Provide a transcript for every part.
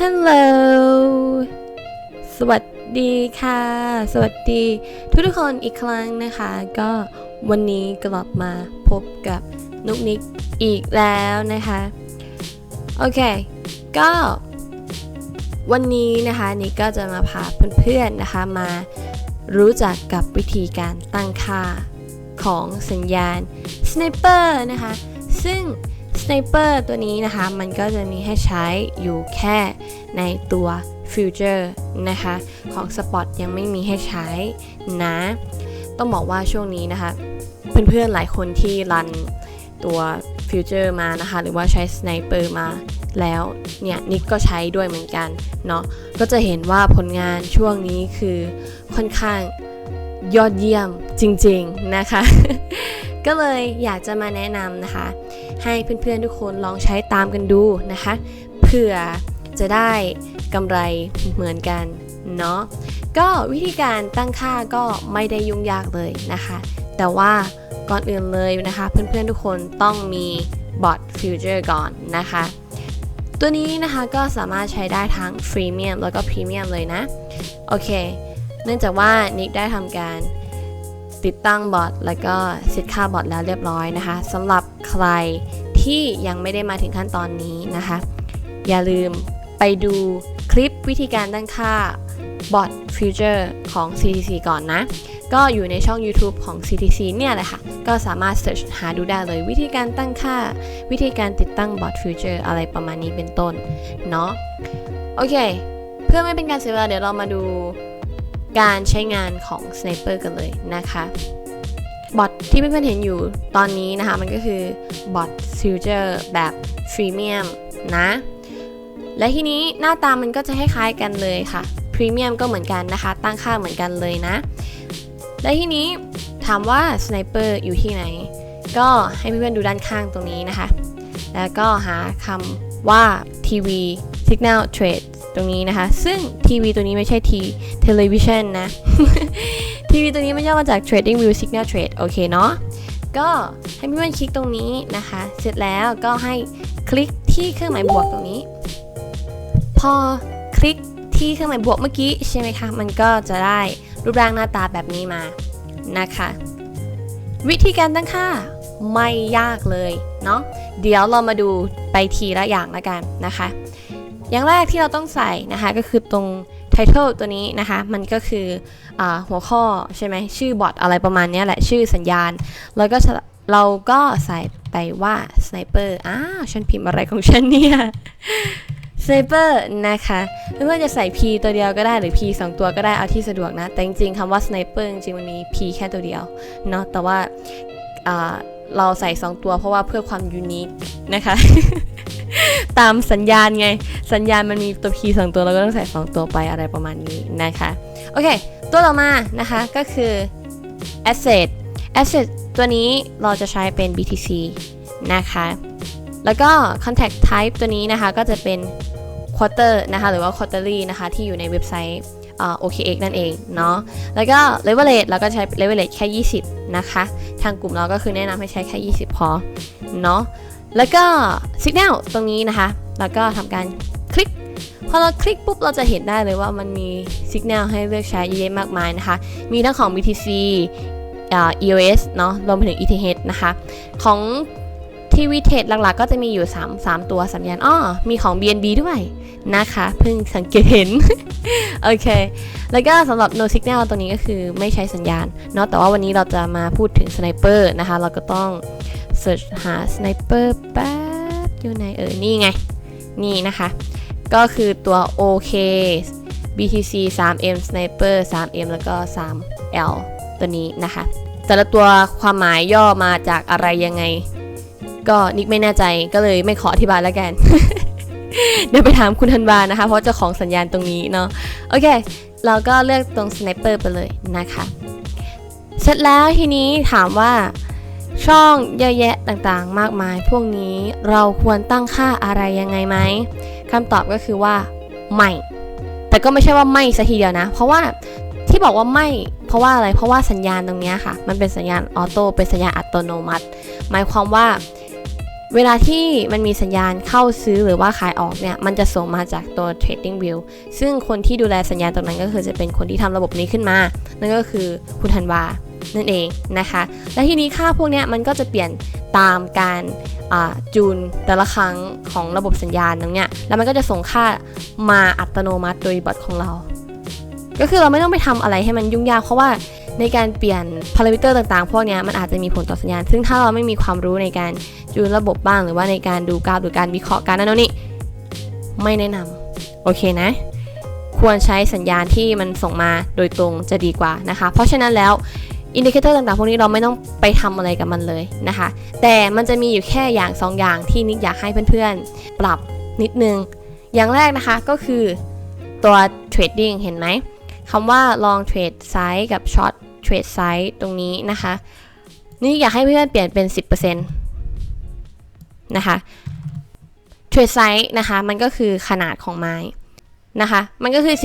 ฮัลโหลสวัสดีค่ะสวัสดีทุกคนอีกครั้งนะคะก็วันนี้กลับมาพบกับนุกนิกอีกแล้วนะคะโอเคก็วันนี้นะคะนิกก็จะมาพาเพื่อนๆนะคะมารู้จักกับวิธีการตั้งค่าของสัญญาณ Sniper นะคะซึ่งSniper ตัวนี้นะคะมันก็จะมีให้ใช้อยู่แค่ในตัว Future นะคะของ Spot ยังไม่มีให้ใช้นะต้องบอกว่าช่วงนี้นะคะเพื่อนๆหลายคนที่รันตัว Future มานะคะหรือว่าใช้ Sniper มาแล้วเนี่ยนิกก็ใช้ด้วยเหมือนกันเนาะก็จะเห็นว่าผลงานช่วงนี้คือค่อนข้างยอดเยี่ยมจริงๆนะคะ ก็เลยอยากจะมาแนะนำนะคะให้เพื่อนๆทุกคนลองใช้ตามกันดูนะคะเผื่อจะได้กำไรเหมือนกันเนาะก็วิธีการตั้งค่าก็ไม่ได้ยุ่งยากเลยนะคะแต่ว่าก่อนอื่นเลยนะคะเพื่อนๆทุกคนต้องมีบอทฟิวเจอร์ก่อนนะคะตัวนี้นะคะก็สามารถใช้ได้ทั้งฟรีเมียมแล้วก็พรีเมียมเลยนะโอเคเนื่องจากว่านิกได้ทำการติดตั้งบอทแล้วก็เซตค่าบอทแล้วเรียบร้อยนะคะสำหรับใครที่ยังไม่ได้มาถึงขั้นตอนนี้นะคะอย่าลืมไปดูคลิปวิธีการตั้งค่าบอทฟิวเจอร์ของ CTC ก่อนนะก็อยู่ในช่อง YouTube ของ CTC เนี่ยแหละค่ะก็สามารถเสิร์ชหาดูได้เลยวิธีการตั้งค่าวิธีการติดตั้งบอทฟิวเจอร์อะไรประมาณนี้เป็นต้นเนาะโอเคเพื่อไม่เป็นการเสียเวลาเดี๋ยวเรามาดูการใช้งานของ Sniper กันเลยนะคะบอทที่เพื่อนๆเห็นอยู่ตอนนี้นะคะมันก็คือบอทฟิวเจอร์แบบฟรีเมียมนะและทีนี้หน้าตามันก็จะคล้ายๆกันเลยค่ะพรีเมียมก็เหมือนกันนะคะตั้งค่าเหมือนกันเลยนะและทีนี้ถามว่า Sniper อยู่ที่ไหนก็ให้เพื่อนๆดูด้านข้างตรงนี้นะคะแล้วก็หาคำว่า TV Signal Trade ตรงนี้นะคะซึ่งทีวีตัวนี้ไม่ใช่television นะ ทีวีตัวนี้มันย่อมาจาก Trading View Signal Trade โอเคเนาะก็ให้เพื่อนๆคลิกตรงนี้นะคะเสร็จแล้วก็ให้คลิกที่เครื่องหมายบวกตรงนี้พอคลิกที่เครื่องหมายบวกเมื่อกี้ใช่ไหมคะมันก็จะได้รูปร่างหน้าตาแบบนี้มานะคะวิธีการตั้งค่าไม่ยากเลยเนาะเดี๋ยวเรามาดูไปทีละอย่างละกันนะคะอย่างแรกที่เราต้องใส่นะคะก็คือตรง title ตัวนี้นะคะมันก็คือหัวข้อใช่ไหมชื่อบอทอะไรประมาณนี้แหละชื่อสัญญาณแล้วก็เราก็ใส่ไปว่า sniper ฉันพิมพ์อะไรของฉันเนี่ย sniper นะคะเพื่อนๆจะใส่ p ตัวเดียวก็ได้หรือ p 2ตัวก็ได้เอาที่สะดวกนะแต่จริงๆคำว่า sniper จริงๆมันมี p แค่ตัวเดียวเนาะแต่ว่าเราใส่2ตัวเพราะว่าเพื่อความยูนิคนะคะ ตามสัญญาณไงสัญญาณมันมีตัว p 2ตัวเราก็ต้องใส่2ตัวไปอะไรประมาณนี้นะคะโอเคตัวต่อมานะคะก็คือ asset ตัวนี้เราจะใช้เป็น BTC นะคะแล้วก็ contact type ตัวนี้นะคะก็จะเป็น quarter นะคะหรือว่า quarterly นะคะที่อยู่ในเว็บไซต์OKX นั่นเองเนาะแล้วก็ leverage เราก็ใช้ leverage แค่20นะคะทางกลุ่มเราก็คือแนะนำให้ใช้แค่20พอเนาะแล้วก็ signal ตรงนี้นะคะแล้วก็ทำการคลิกพอเราคลิกปุ๊บเราจะเห็นได้เลยว่ามันมี signal ให้เลือกใช้เยอะแยะมากมายนะคะมีทั้งของ BTC EOS เนาะรวมไปถึง ETH นะคะของทีวีเทรดหลักๆก็จะมีอยู่3ตัวสัญญาณมีของ BNB ด้วยนะคะเพิ่งสังเกตเห็น โอเคแล้วก็สำหรับ no signal ตัวนี้ก็คือไม่ใช้สัญญาณเนาะแต่ว่าวันนี้เราจะมาพูดถึง sniper นะคะเราก็ต้อง search หา sniper แป๊บอยู่ไหนนี่ไงนี่นะคะก็คือตัว OK BTC 3M sniper 3M แล้วก็ 3L ตัวนี้นะคะแต่ละตัวความหมายย่อมาจากอะไรยังไงก็นิกไม่แน่ใจก็เลยไม่ขออธิบายแล้วกัน เดี๋ยวไปถามคุณธันวานะคะเพราะเจ้าของสัญญาณตรงนี้เนาะโอเคเราก็เลือกตรง sniper ไปเลยนะคะเสร็จแล้วทีนี้ถามว่าช่องเยอะแยะต่างๆมากมายพวกนี้เราควรตั้งค่าอะไรยังไงไหมคำตอบก็คือว่าไม่แต่ก็ไม่ใช่ว่าไม่ซะทีเดียวนะเพราะว่าที่บอกว่าไม่เพราะว่าอะไรเพราะว่าสัญญาณตรงนี้ค่ะมันเป็นสัญญาณออโต้เป็นสัญญาณอัตโนมัติหมายความว่า เวลาที่มันมีสัญญาณเข้าซื้อหรือว่าขายออกเนี่ยมันจะส่งมาจากตัว trading view ซึ่งคนที่ดูแลสัญญาณตรงนั้นก็คือจะเป็นคนที่ทำระบบนี้ขึ้นมานั่นก็คือคุณธันวานั่นเองนะคะและทีนี้ค่าพวกนี้มันก็จะเปลี่ยนตามการจูนแต่ละครั้งของระบบสัญญาณตรงเนี้ยแล้วมันก็จะส่งค่ามาอัตโนมัติโดยบอทของเราก็คือเราไม่ต้องไปทำอะไรให้มันยุ่งยากเพราะว่าในการเปลี่ยนพารามิเตอร์ต่างๆพวกนี้มันอาจจะมีผลต่อสัญญาณซึ่งถ้าเราไม่มีความรู้ในการจูนระบบบ้างหรือว่าในการดูกราฟหรือการวิเคราะห์การนั่นนี่ไม่แนะนำโอเคนะควรใช้สัญญาณที่มันส่งมาโดยตรงจะดีกว่านะคะเพราะฉะนั้นแล้วอินดิเคเตอร์ต่างๆพวกนี้เราไม่ต้องไปทำอะไรกับมันเลยนะคะแต่มันจะมีอยู่แค่อย่าง2อย่างที่นิกอยากให้เพื่อนๆปรับนิดนึงอย่างแรกนะคะก็คือตัวเทรดดิ้งเห็นไหมคำว่า long trade size กับ short trade size ตรงนี้นะคะนี่อยากให้เพื่อนเปลี่ยนเป็น 10% นะคะ trade size นะคะมันก็คือขนาดของไม้นะคะมันก็คือ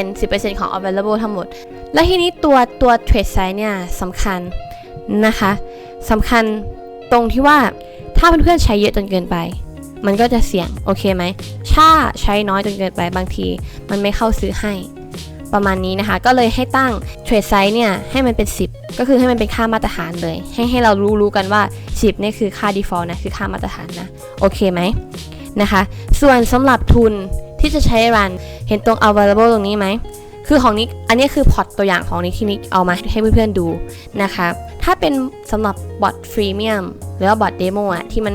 10% ของ available ทั้งหมดและทีนี้ตัว trade size เนี่ยสำคัญนะคะสำคัญตรงที่ว่าถ้าเพื่อนๆใช้เยอะจนเกินไปมันก็จะเสี่ยงโอเคไหมถ้าใช้น้อยจนเกินไปบางทีมันไม่เข้าซื้อให้ประมาณนี้นะคะก็เลยให้ตั้ง trade size เนี่ยให้มันเป็น10ก็คือให้มันเป็นค่ามาตรฐานเลยให้เรารู้กันว่า10นี่คือค่า default นะคือค่ามาตรฐานนะโอเคไหมนะคะส่วนสำหรับทุนที่จะใช้รันเห็นตรง available ตรงนี้ไหมคือของนิกอันนี้คือพอร์ตตัวอย่างของนิกที่นิกเอามาให้เพื่อนๆดูนะคะถ้าเป็นสำหรับบอทฟรีเมียมหรือว่าบอทเดโมอะที่มัน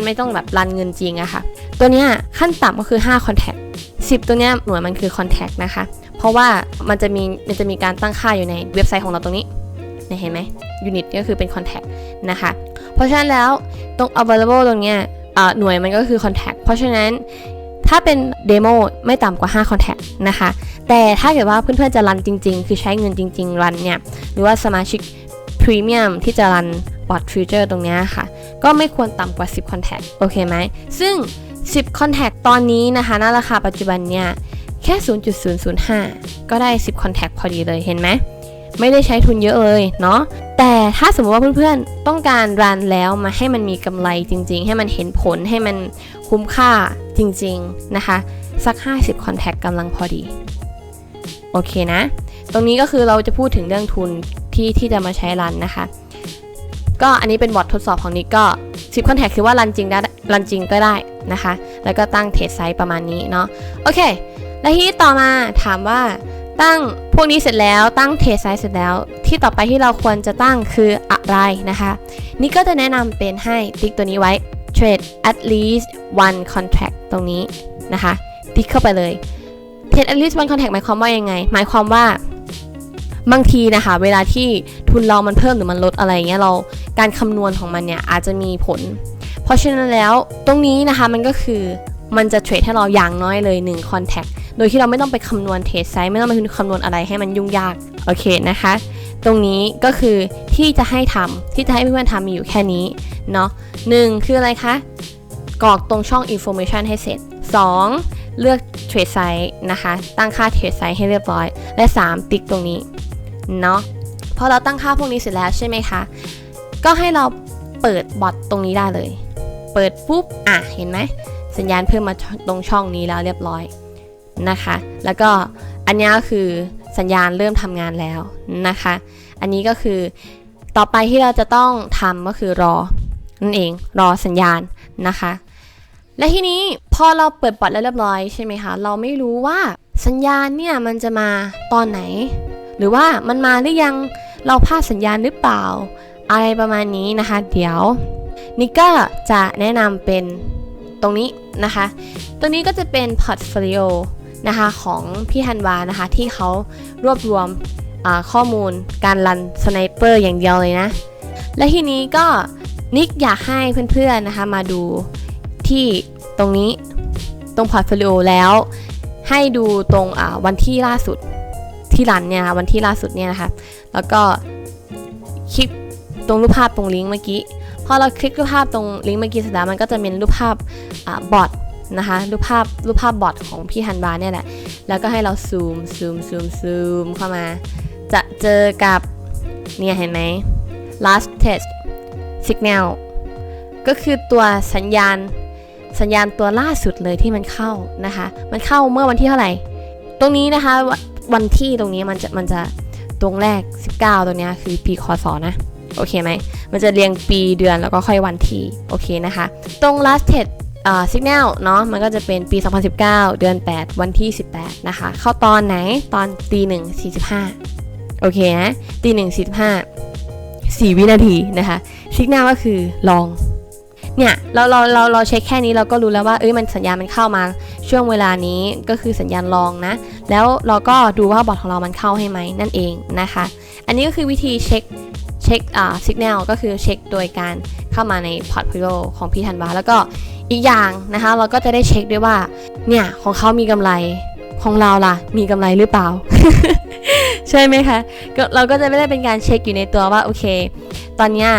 ไม่ต้องแบบรันเงินจริงอะค่ะตัวเนี้ยขั้นต่ำก็คือ5 contact 10ตัวเนี้ยหน่วยมันคือ contact นะคะเพราะว่ามันจะมีการตั้งค่าอยู่ในเว็บไซต์ของเราตรงนี้เห็นไหม unit ก็คือเป็น contact นะคะเพราะฉะนั้นแล้วตรง available ตรงเนี้ยหน่วยมันก็คือ contact เพราะฉะนั้นถ้าเป็นเดโมไม่ต่ำกว่า5 contact นะคะแต่ถ้าเกิดว่าเพื่อนๆจะรันจริงๆคือใช้เงินจริงๆรันเนี่ยหรือว่าสมาชิกพรีเมียมที่จะรันบอทฟิวเจอร์ตรงนี้ค่ะก็ไม่ควรต่ำกว่า10 contact โอเคไหมซึ่ง10 contact ตอนนี้นะคะณราคาปัจจุบันเนี่ยแค่ 0.005 ก็ได้10 contact พอดีเลยเห็นไหมไม่ได้ใช้ทุนเยอะเลยเนาะแต่ถ้าสมมติว่าเพื่อนๆต้องการรันแล้วมาให้มันมีกำไรจริงๆให้มันเห็นผลให้มันคุ้มค่าจริงๆนะคะสัก50 contact กำลังพอดีโอเคนะตรงนี้ก็คือเราจะพูดถึงเรื่องทุนที่จะมาใช้รันนะคะก็อันนี้เป็นบอททดสอบของนิกก็10 contact คือว่ารันจริงก็ได้นะคะแล้วก็ตั้งเทรดไซส์ประมาณนี้เนาะโอเคและที่ต่อมาถามว่าตั้งพวกนี้เสร็จแล้วตั้งเทรดไซส์เสร็จแล้วที่ต่อไปที่เราควรจะตั้งคืออะไรนะคะนี่ก็จะแนะนำเป็นให้ติ๊กตัวนี้ไว้ trade at least one contract ตรงนี้นะคะติ๊กเข้าไปเลย trade at least one contract หมายความว่ายังไงหมายความว่าบางทีนะคะเวลาที่ทุนเรามันเพิ่มหรือมันลดอะไรเงี้ยเราการคำนวณของมันเนี่ยอาจจะมีผลเพราะฉะนั้นแล้วตรงนี้นะคะมันก็คือมันจะเทรดให้เราอย่างน้อยเลย1 contact โดยที่เราไม่ต้องไปคำนวณเทรดไซส์ไม่ต้องไปคำนวณอะไรให้มันยุ่งยากโอเคนะคะตรงนี้ก็คือที่จะให้เพื่อนๆทำมีอยู่แค่นี้เนาะ1คืออะไรคะกรอกตรงช่อง information ให้เสร็จ2เลือกเทรดไซส์นะคะตั้งค่าเทรดไซส์ให้เรียบร้อยและ3ติ๊กตรงนี้เนาะพอเราตั้งค่าพวกนี้เสร็จแล้วใช่ไหมคะก็ให้เราเปิดบอทตรงนี้ได้เลยเปิดปุ๊บเห็นไหมสัญญาณเพิ่มมาตรงช่องนี้แล้วเรียบร้อยนะคะแล้วก็อันนี้ก็คือสัญญาณเริ่มทำงานแล้วนะคะอันนี้ก็คือต่อไปที่เราจะต้องทำก็คือรอนั่นเองรอสัญญาณนะคะและทีนี้พอเราเปิดบอทแล้วเรียบร้อยใช่ไหมคะเราไม่รู้ว่าสัญญาณเนี่ยมันจะมาตอนไหนหรือว่ามันมาหรือยังเราพลาดสัญญาณหรือเปล่าอะไรประมาณนี้นะคะเดี๋ยวนิกก็จะแนะนำเป็นตรงนี้นะคะตัวนี้ก็จะเป็นพอร์ตโฟลิโอนะคะของพี่ธันวานะคะที่เขารวบรวมข้อมูลการรันสไนเปอร์อย่างเดียวเลยนะและทีนี้ก็นิกอยากให้เพื่อนๆนะคะมาดูที่ตรงนี้ตรงพอร์ตโฟลิโอแล้วให้ดูตรงวันที่ล่าสุดที่รันเนี่ยวันที่ล่าสุดเนี่ยนะคะแล้วก็คลิกตรงรูปภาพตรงลิงก์เมื่อกี้พอเราคลิกรูปภาพตรงลิงก์เมื่อกี้เสร็จแล้วมันก็จะเป็นรูปภาพบอทนะคะรูปภาพบอทของพี่ธันวาเนี่ยแหละแล้วก็ให้เราซูมเข้ามาจะเจอกับเนี่ยเห็นไหม last test signal ก็คือตัวสัญญาณตัวล่าสุดเลยที่มันเข้านะคะมันเข้าเมื่อวันที่เท่าไหร่ตรงนี้นะคะวันที่ตรงนี้มันจะตรงแรก19ตรงนี้คือปีคศนะโอเคไหมมันจะเรียงปีเดือนแล้วก็ค่อยวันที่โอเคนะคะตรง last test signal เนาะมันก็จะเป็นปี 2019 เดือน 8 วันที่ 18 นะคะเข้าตอนไหนตอน1:45โอเคนะ1:45 4 วินาทีนะคะ signal ก็คือลองเนี่ยเราเช็คแค่นี้เราก็รู้แล้วว่ามันสัญญาณมันเข้ามาช่วงเวลานี้ก็คือสัญญาณลองนะแล้วเราก็ดูว่าบอทของเรามันเข้าให้ไหมนั่นเองนะคะอันนี้ก็คือวิธีเช็คsignal ก็คือเช็คโดยการเข้ามาใน portfolio ของพี่ธันวาแล้วก็อีกอย่างนะคะเราก็จะได้เช็คด้วยว่าเนี่ยของเขามีกำไรของเราล่ะมีกำไรหรือเปล่า ใช่ไหมคะเราก็จะไม่ได้เป็นการเช็คอยู่ในตัวว่าโอเคตอนเนี้ย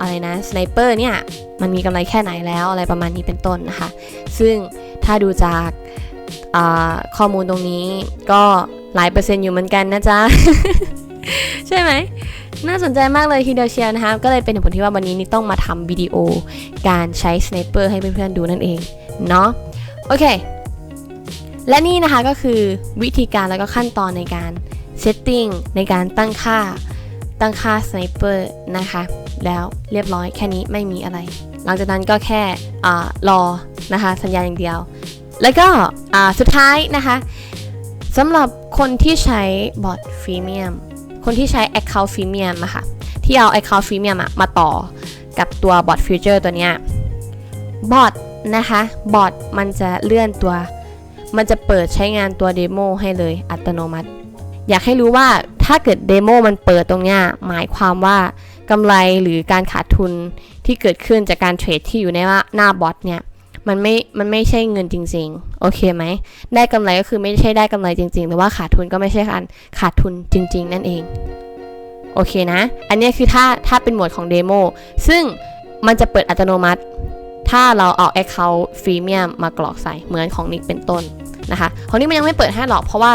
อะไรนะสไนเปอร์เนี่ยมันมีกำไรแค่ไหนแล้วอะไรประมาณนี้เป็นต้นนะคะซึ่งถ้าดูจากข้อมูลตรงนี้ก็หลายเปอร์เซ็นต์อยู่เหมือนกันนะจ๊ะ ใช่ไหมน่าสนใจมากเลยทีเดียวเชียวนะคะก็เลยเป็นเหตุผลที่ว่าวันนี้นี่ต้องมาทำวิดีโอการใช้สไนเปอร์ให้เพื่อนๆดูนั่นเองเนาะโอเคและนี่นะคะก็คือวิธีการแล้วก็ขั้นตอนในการเซตติ้งในการตั้งค่าสไนเปอร์นะคะแล้วเรียบร้อยแค่นี้ไม่มีอะไรหลังจากนั้นก็แค่รอนะคะสัญญาณอย่างเดียวแล้วก็สุดท้ายนะคะสำหรับคนที่ใช้บอทฟรีเมียมคนที่ใช้ Account Premium อะค่ะที่เอา Account Premium มาต่อกับตัว Bot Future ตัวเนี้ย Bot นะคะ Bot มันจะเลื่อนตัวมันจะเปิดใช้งานตัวเดโมให้เลยอัตโนมัติอยากให้รู้ว่าถ้าเกิดเดโมมันเปิดตรงเนี้ยหมายความว่ากำไรหรือการขาดทุนที่เกิดขึ้นจากการเทรดที่อยู่ในหน้าบอทเนี่ยมันไม่ใช่เงินจริงๆโอเคไหมได้กำไรก็คือไม่ใช่ได้กำไรจริงๆหรือว่าขาดทุนก็ไม่ใช่การขาดทุนจริงๆนั่นเองโอเคนะอันนี้คือถ้าเป็นโหมดของเดโมซึ่งมันจะเปิดอัตโนมัติถ้าเราเอา Account Premium มากรอกใส่เหมือนของนิกเป็นต้นนะคะของนี้มันยังไม่เปิดให้หรอกเพราะว่า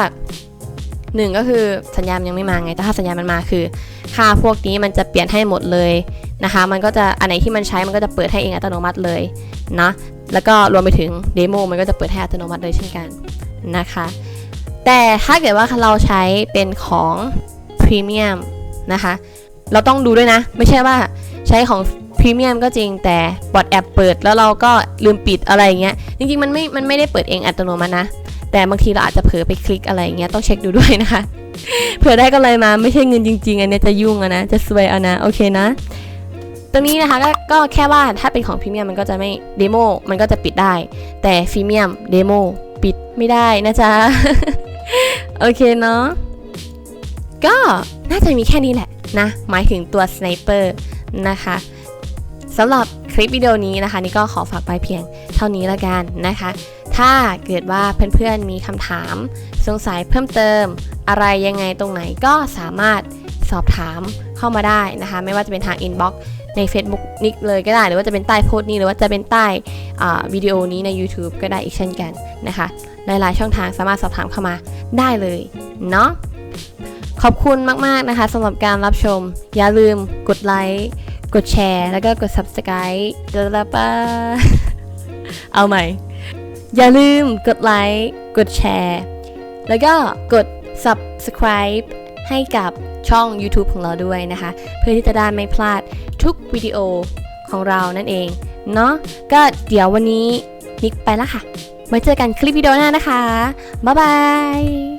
1ก็คือสัญญาณยังไม่มาไงแต่ถ้าสัญญาณมันมาคือค่าพวกนี้มันจะเปลี่ยนให้หมดเลยนะคะมันก็จะอันไหนที่มันใช้มันก็จะเปิดให้เองอัตโนมัติเลยนะแล้วก็รวมไปถึงเดโมมันก็จะเปิดให้อัตโนมัติเลยเช่นกันนะคะแต่ถ้าเกิดว่าเราใช้เป็นของพรีเมียมนะคะเราต้องดูด้วยนะไม่ใช่ว่าใช้ของพรีเมียมก็จริงแต่บอทแอปเปิดแล้วเราก็ลืมปิดอะไรอย่างเงี้ยจริงๆมันไม่ได้เปิดเองอัตโนมัตินะแต่บางทีเราอาจจะเผลอไปคลิกอะไรอย่างเงี้ยต้องเช็คดูด้วยนะคะเผื่อได้กำไรมาไม่ใช่เงินจริงๆอันนี้จะยุ่งนะจะซวยเอานะโอเคนะตรงนี้นะคะก็แค่ว่าถ้าเป็นของพรีเมียมมันก็จะไม่เดโมมันก็จะปิดได้แต่ฟรีเมียมเดโมปิดไม่ได้นะจ๊ะ โอเคเนาะก็น่าจะมีแค่นี้แหละนะหมายถึงตัวสไนเปอร์นะคะสำหรับคลิปวิดีโอนี้นะคะนี่ก็ขอฝากไปเพียงเท่านี้ละกันนะคะถ้าเกิดว่าเพื่อนๆมีคำถามสงสัยเพิ่มเติมอะไรยังไงตรงไหนก็สามารถสอบถามเข้ามาได้นะคะไม่ว่าจะเป็นทาง inbox ใน Facebook นิกเลยก็ได้หรือว่าจะเป็นใต้โพสต์นี้หรือว่าจะเป็นใต้วิดีโอนี้ใน YouTube ก็ได้อีกเช่นกันนะคะหลายๆช่องทางสามารถสอบถามเข้ามาได้เลยเนาะขอบคุณมากๆนะคะสำหรับการรับชมอย่าลืมกดไลค์กดแชร์แล้วก็กด Subscribe แล้วป่ะเอาใหม่อย่าลืมกดไลค์กดแชร์แล้วก็กด Subscribe ให้กับช่อง YouTube ของเราด้วยนะคะเพื่อที่จะได้ไม่พลาดทุกวิดีโอของเรานั่นเองเนาะก็เดี๋ยววันนี้นิกไปแล้วค่ะไว้เจอกันคลิปวิดีโอหน้านะคะบ๊ายบาย